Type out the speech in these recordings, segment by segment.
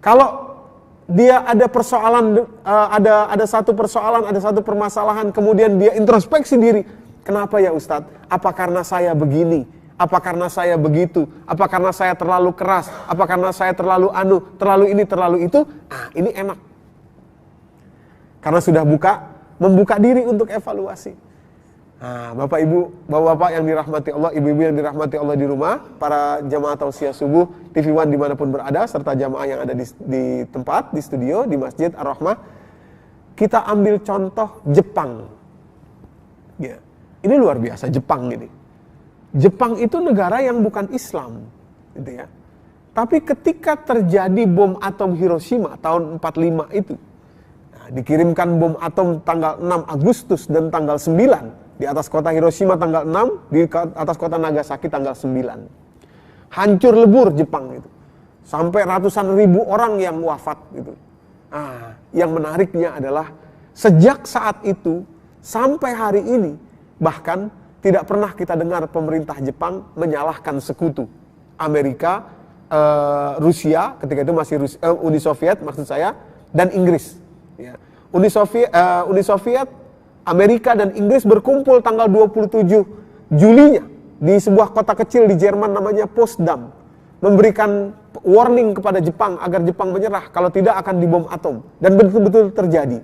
Kalau dia ada persoalan, ada satu persoalan, ada satu permasalahan, kemudian dia introspeksi diri. Kenapa ya Ustadz? Apa karena saya begini? Apa karena saya begitu? Apa karena saya terlalu keras? Apa karena saya terlalu terlalu ini, terlalu itu? Ini enak. Karena sudah membuka diri untuk evaluasi. Bapak Ibu, Bapak-bapak yang dirahmati Allah, Ibu-ibu yang dirahmati Allah di rumah, para jamaah tausiah subuh TV One dimanapun berada, serta jamaah yang ada di tempat, di studio, di Masjid Ar-Rahmah, kita ambil contoh Jepang. Ya, ini luar biasa Jepang ini. Jepang itu negara yang bukan Islam, gitu ya. Tapi ketika terjadi bom atom Hiroshima tahun 45 itu, dikirimkan bom atom tanggal 6 Agustus dan tanggal 9 di atas kota Hiroshima tanggal 6, di atas kota Nagasaki tanggal 9. Hancur lebur Jepang itu. Sampai ratusan ribu orang yang wafat gitu. Yang menariknya adalah sejak saat itu sampai hari ini, bahkan tidak pernah kita dengar pemerintah Jepang menyalahkan sekutu. Amerika, Rusia, ketika itu masih Uni Soviet maksud saya, dan Inggris. Ya. Uni Soviet, Amerika dan Inggris berkumpul tanggal 27 Julinya di sebuah kota kecil di Jerman namanya Potsdam, memberikan warning kepada Jepang agar Jepang menyerah, kalau tidak akan dibom atom, dan betul-betul terjadi.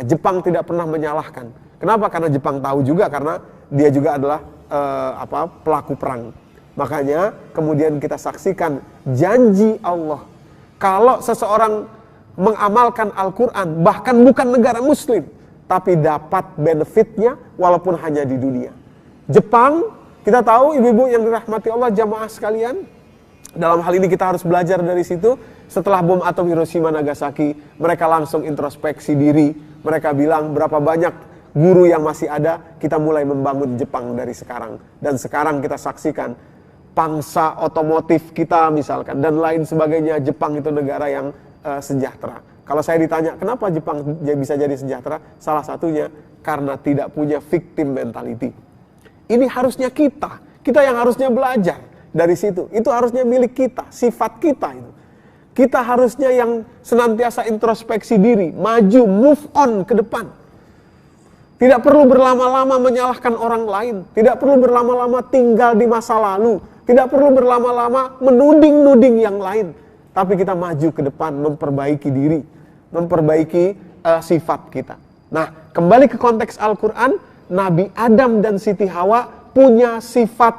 Jepang tidak pernah menyalahkan. Kenapa? Karena Jepang tahu juga, karena dia juga adalah pelaku perang. Makanya kemudian kita saksikan janji Allah, kalau seseorang mengamalkan Al-Quran, bahkan bukan negara muslim, tapi dapat benefitnya walaupun hanya di dunia. Jepang, kita tahu ibu-ibu yang dirahmati Allah, jamaah sekalian, dalam hal ini kita harus belajar dari situ. Setelah bom atom Hiroshima Nagasaki, mereka langsung introspeksi diri. Mereka bilang berapa banyak guru yang masih ada, kita mulai membangun Jepang dari sekarang. Dan sekarang kita saksikan pangsa otomotif kita misalkan dan lain sebagainya, Jepang itu negara yang sejahtera. Kalau saya ditanya, kenapa Jepang bisa jadi sejahtera? Salah satunya karena tidak punya victim mentality. Ini harusnya kita yang harusnya belajar dari situ. Itu harusnya milik kita, sifat kita itu. Kita harusnya yang senantiasa introspeksi diri, maju, move on ke depan. Tidak perlu berlama-lama menyalahkan orang lain. Tidak perlu berlama-lama tinggal di masa lalu. Tidak perlu berlama-lama menuding-nuding yang lain. Tapi kita maju ke depan, memperbaiki diri, memperbaiki sifat kita. Nah, kembali ke konteks Al-Quran, Nabi Adam dan Siti Hawa punya sifat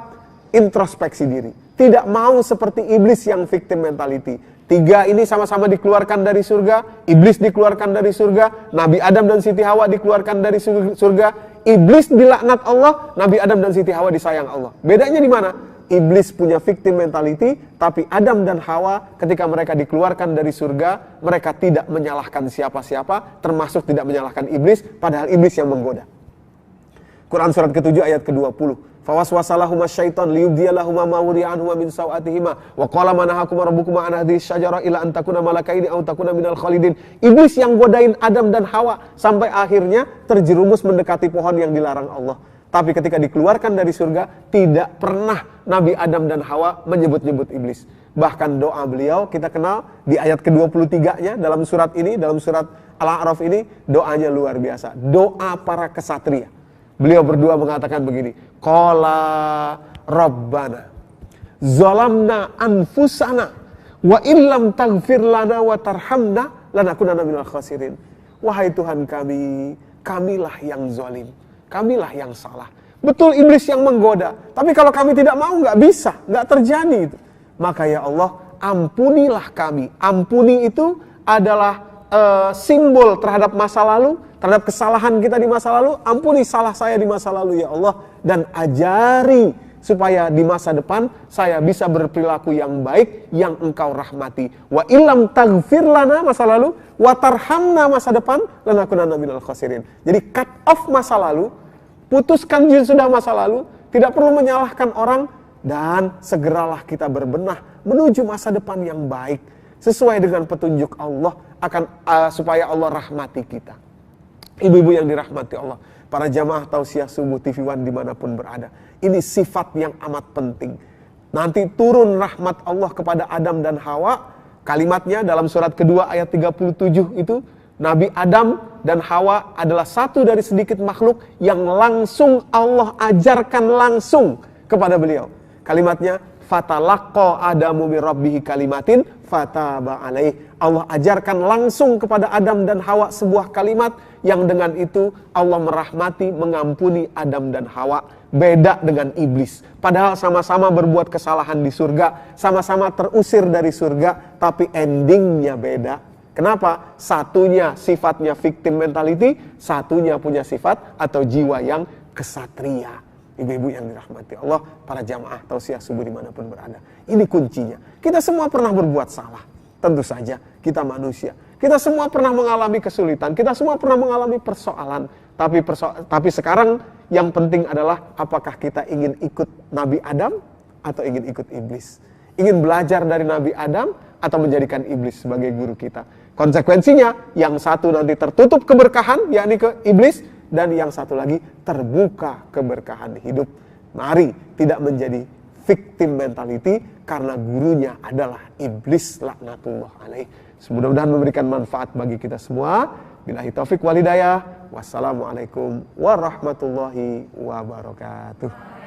introspeksi diri. Tidak mau seperti iblis yang victim mentality. Tiga ini sama-sama dikeluarkan dari surga, iblis dikeluarkan dari surga, Nabi Adam dan Siti Hawa dikeluarkan dari surga, iblis dilaknat Allah, Nabi Adam dan Siti Hawa disayang Allah. Bedanya di mana? Iblis punya victim mentality, tapi Adam dan Hawa ketika mereka dikeluarkan dari surga, mereka tidak menyalahkan siapa-siapa, termasuk tidak menyalahkan iblis, padahal iblis yang menggoda. Quran surat ke-7 ayat ke-20. Fawaswasalahuma syaitan liyubdiyalahuma ma wuriya anhuma min sawatihima wa qala manahakuma rabbukuma an hadhihi syajara ila an takuna malakaini aw takuna minal khalidin. Iblis yang godain Adam dan Hawa sampai akhirnya terjerumus mendekati pohon yang dilarang Allah. Tapi ketika dikeluarkan dari surga, tidak pernah Nabi Adam dan Hawa menyebut-nyebut iblis. Bahkan doa beliau kita kenal di ayat ke-23-nya dalam surat ini, dalam surat Al-A'raf ini, doanya luar biasa. Doa para kesatria. Beliau berdua mengatakan begini, Qala Rabbana zalamna anfusana wa illam taghfir lana wa tarhamna lanakunanna minal khasirin. Wahai Tuhan kami, kamilah yang zalim. Kamilah yang salah. Betul iblis yang menggoda. Tapi kalau kami tidak mau, nggak bisa. Nggak terjadi itu. Maka ya Allah, ampunilah kami. Ampuni itu adalah simbol terhadap masa lalu, terhadap kesalahan kita di masa lalu. Ampuni salah saya di masa lalu ya Allah. Dan ajari supaya di masa depan saya bisa berperilaku yang baik, yang engkau rahmati. Wa illam taghfir lana masa lalu, wa tarhamna masa depan, lanakunanna minal khasirin. Jadi cut off masa lalu, putuskan sudah masa lalu, tidak perlu menyalahkan orang, dan segeralah kita berbenah menuju masa depan yang baik sesuai dengan petunjuk Allah akan supaya Allah rahmati kita. Ibu-ibu yang dirahmati Allah, para jamaah tausiah subuh TV One dimanapun berada, ini sifat yang amat penting. Nanti turun rahmat Allah kepada Adam dan Hawa, Kalimatnya dalam surat kedua ayat 37 itu, Nabi Adam dan Hawa adalah satu dari sedikit makhluk yang langsung Allah ajarkan langsung kepada beliau. Kalimatnya, fatalaqqa Adamu min rabbihi kalimatin fataba alaih. Allah ajarkan langsung kepada Adam dan Hawa sebuah kalimat yang dengan itu Allah merahmati, mengampuni Adam dan Hawa. Beda dengan iblis. Padahal sama-sama berbuat kesalahan di surga, sama-sama terusir dari surga, tapi endingnya beda. Kenapa? Satunya sifatnya victim mentality, satunya punya sifat atau jiwa yang kesatria. Ibu-ibu yang dirahmati Allah, para jamaah tausiah subuh dimanapun berada. Ini kuncinya. Kita semua pernah berbuat salah. Tentu saja kita manusia. Kita semua pernah mengalami kesulitan. Kita semua pernah mengalami persoalan. Tapi sekarang yang penting adalah apakah kita ingin ikut Nabi Adam atau ingin ikut iblis. Ingin belajar dari Nabi Adam atau menjadikan iblis sebagai guru kita. Konsekuensinya yang satu nanti tertutup keberkahan, yakni ke iblis. Dan yang satu lagi terbuka keberkahan hidup. Mari tidak menjadi victim mentality karena gurunya adalah iblis laknatullah alaih. Mudah-mudahan memberikan manfaat bagi kita semua. Billahi taufik wal hidayah. Wassalamualaikum warahmatullahi wabarakatuh.